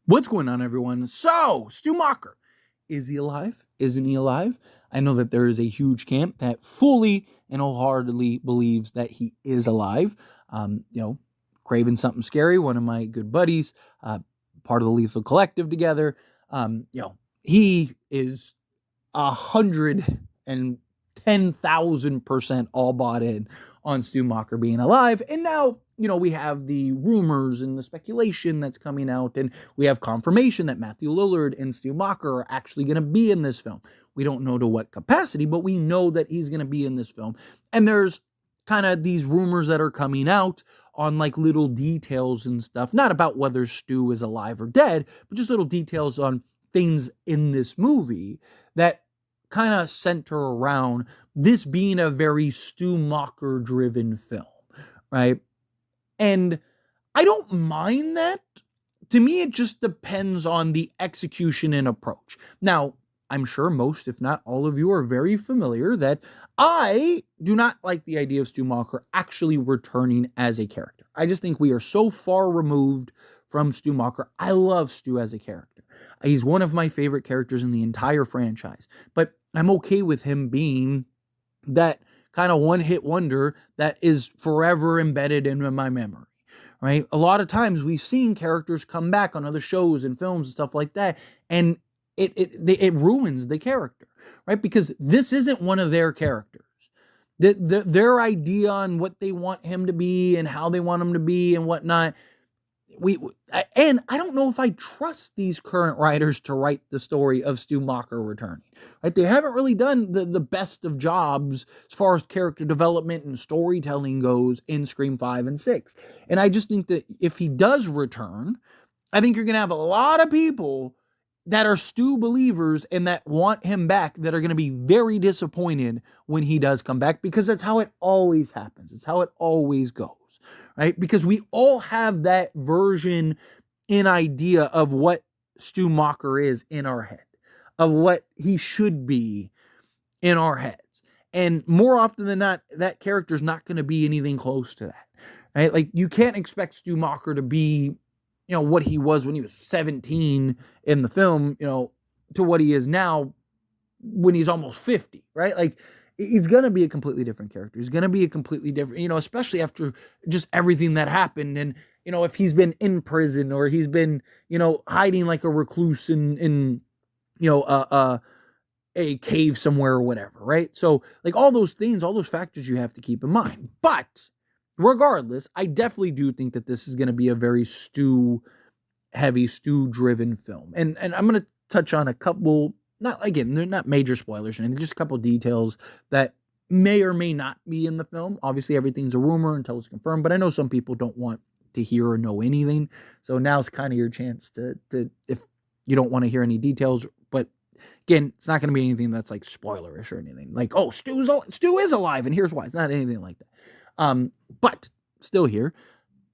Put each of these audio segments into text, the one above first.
What's going on, everyone? So, Stu Macher, is he alive? Isn't he alive? I know that there is a huge camp that fully and wholeheartedly believes that he is alive. Craving Something Scary, one of my good buddies, part of the Lethal Collective together. He is 110,000% all bought in on Stu Macher being alive. And now, we have the rumors and the speculation that's coming out, and we have confirmation that Matthew Lillard and Stu Macher are actually going to be in this film. We don't know to what capacity, but we know that he's going to be in this film. And there's kind of these rumors that are coming out on like little details and stuff, not about whether Stu is alive or dead, but just little details on things in this movie that kind of center around this being a very Stu Macher driven film, right? And I don't mind that. To me, it just depends on the execution and approach. Now, I'm sure most, if not all of you, are very familiar that I do not like the idea of Stu Macher actually returning as a character. I just think we are so far removed from Stu Macher. I love Stu as a character. He's one of my favorite characters in the entire franchise. But I'm okay with him being that kind of one-hit wonder that is forever embedded in my memory, right? A lot of times we've seen characters come back on other shows and films and stuff like that, and it ruins the character, right? Because this isn't one of their characters. Their idea on what they want him to be and how they want him to be and whatnot. And I don't know if I trust these current writers to write the story of Stu Macher returning. Right? They haven't really done the best of jobs as far as character development and storytelling goes in Scream 5 and 6. And I just think that if he does return, I think you're going to have a lot of people that are Stu believers and that want him back that are going to be very disappointed when he does come back, because that's how it always happens. It's how it always goes, right? Because we all have that version and idea of what Stu Macher is in our head, of what he should be in our heads. And more often than not, that character's not going to be anything close to that, right? Like, you can't expect Stu Macher to be what he was when he was 17 in the film, to what he is now when he's almost 50, right? Like, he's going to be a completely different character. He's going to be a completely different, especially after just everything that happened. And, if he's been in prison or he's been, hiding like a recluse in a cave somewhere or whatever, right? So, like, all those things, all those factors you have to keep in mind. But regardless, I definitely do think that this is going to be a very Stu-heavy, Stu-driven film. And I'm going to touch on a couple, they're not major spoilers or anything, just a couple details that may or may not be in the film. Obviously, everything's a rumor until it's confirmed, but I know some people don't want to hear or know anything. So now's kind of your chance to if you don't want to hear any details. But again, it's not going to be anything that's like spoilerish or anything. Like, oh, Stu is alive, and here's why. It's not anything like that. But still here,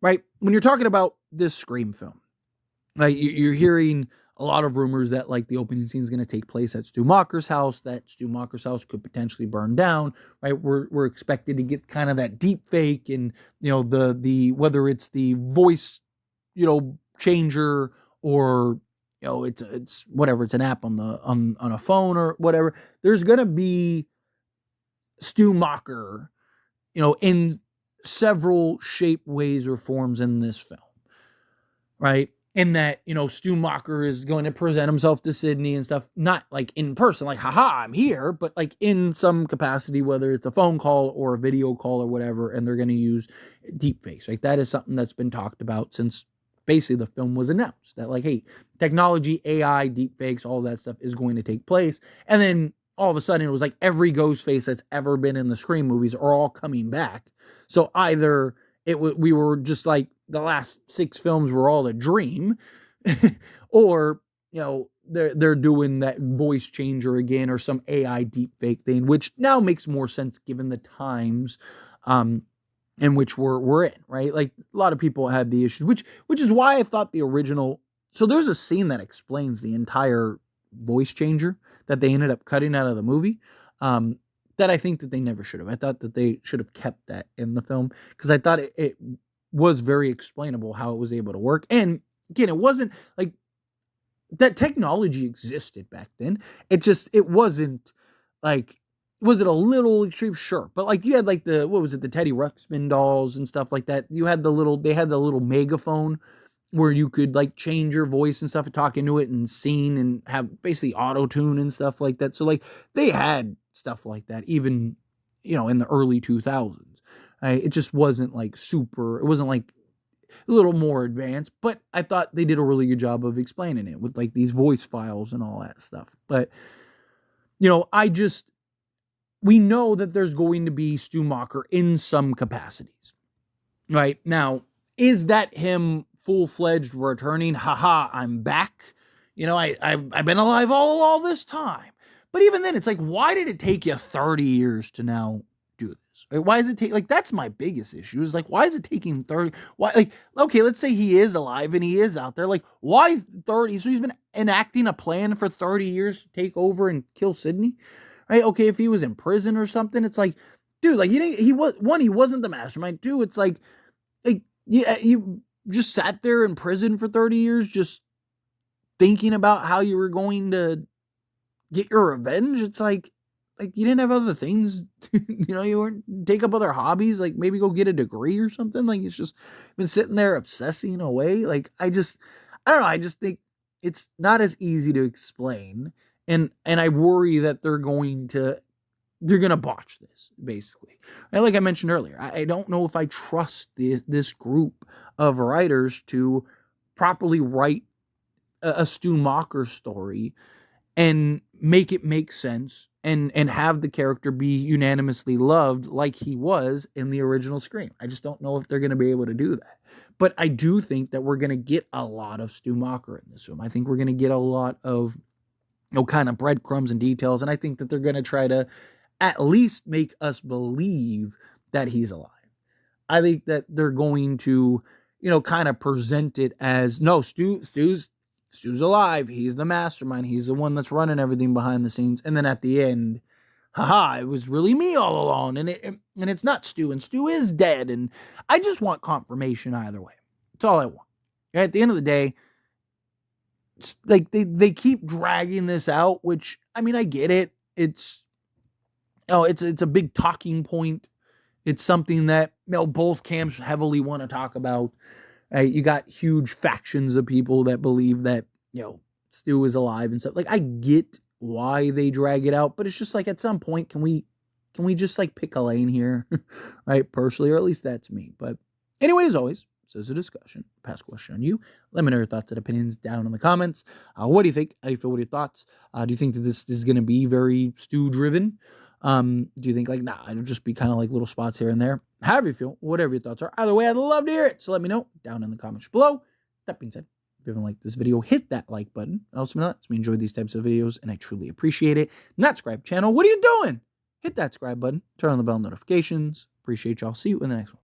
right? When you're talking about this Scream film, right, you're hearing a lot of rumors that like the opening scene is going to take place at Stu Macher's house, that Stu Macher's house could potentially burn down, right? We're expected to get kind of that deep fake and, the whether it's the voice, changer or, it's whatever, it's an app on a phone or whatever. There's going to be Stu Macher, in several shape, ways, or forms in this film, right? In that, Stu Macher is going to present himself to Sydney and stuff, not like in person, like, haha, I'm here, but like in some capacity, whether it's a phone call or a video call or whatever, and they're going to use deepfakes, right? That is something that's been talked about since basically the film was announced, that like, hey, technology, AI, deepfakes, all that stuff is going to take place. And then all of a sudden it was like every Ghostface that's ever been in the Scream movies are all coming back. So either we were just like the last 6 films were all a dream, or they're doing that voice changer again or some AI deepfake thing, which now makes more sense given the times in which we're in, right? Like, a lot of people had the issues, which is why I thought the original. So there's a scene that explains the entire voice changer that they ended up cutting out of the movie. That I think that they never should have. I thought that they should have kept that in the film, because I thought it was very explainable how it was able to work. And again, it wasn't like that technology existed back then. It wasn't like, was it a little extreme? Sure. But like you had like what was it, the Teddy Ruxpin dolls and stuff like that. They had the little megaphone where you could like change your voice and stuff and talk into it and sing and have basically auto tune and stuff like that. So like they had stuff like that even, in the early 2000s. Right? It just wasn't like it wasn't like a little more advanced, but I thought they did a really good job of explaining it with like these voice files and all that stuff. But, we know that there's going to be Stu Macher in some capacities. Right? Now, is that him full-fledged returning? Haha, I'm back. I've been alive all this time. But even then, it's like, why did it take you 30 years to now do this? Right? Why does it take, like, that's my biggest issue, is like, why is it taking 30? Why, like, okay, let's say he is alive and he is out there. Like, why 30? So he's been enacting a plan for 30 years to take over and kill Sydney? Right? Okay, if he was in prison or something, it's like, dude, like, he wasn't the mastermind. Two, it's like, yeah, you just sat there in prison for 30 years just thinking about how you were going to get your revenge. It's like you didn't have other things. You weren't take up other hobbies, like maybe go get a degree or something. Like it's just been sitting there obsessing away. Like I don't know. I just think it's not as easy to explain. And I worry that they're going to botch this, basically. And like I mentioned earlier, I don't know if I trust this group of writers to properly write a Stu Macher story and make it make sense and have the character be unanimously loved like he was in the original Scream. I just don't know if they're going to be able to do that. But I do think that we're going to get a lot of Stu Macher in this film. I think we're going to get a lot of kind of breadcrumbs and details, and I think that they're going to try to at least make us believe that he's alive. I think that they're going to, kind of present it as, no, Stu's alive. He's the mastermind. He's the one that's running everything behind the scenes. And then at the end, haha, it was really me all along. And it's not Stu, and Stu is dead. And I just want confirmation either way. That's all I want. At the end of the day, like they keep dragging this out, which, I mean, I get it. It's a big talking point. It's something that, both camps heavily want to talk about. You got huge factions of people that believe that, Stu is alive and stuff. Like, I get why they drag it out, but it's just like, at some point, can we just like pick a lane here? Right? Personally, or at least that's me. But anyway, as always, this is a discussion. Pass question on you. Let me know your thoughts and opinions down in the comments. What do you think? How do you feel? What are your thoughts? Do you think that this is going to be very Stu driven? Do you think like, nah, it'll just be kind of like little spots here and there? However you feel, whatever your thoughts are. Either way, I'd love to hear it. So let me know down in the comments below. That being said, if you haven't liked this video, hit that like button. It helps me a lot. We enjoy these types of videos, and I truly appreciate it. Not subscribe channel. What are you doing? Hit that subscribe button. Turn on the bell notifications. Appreciate y'all. See you in the next one.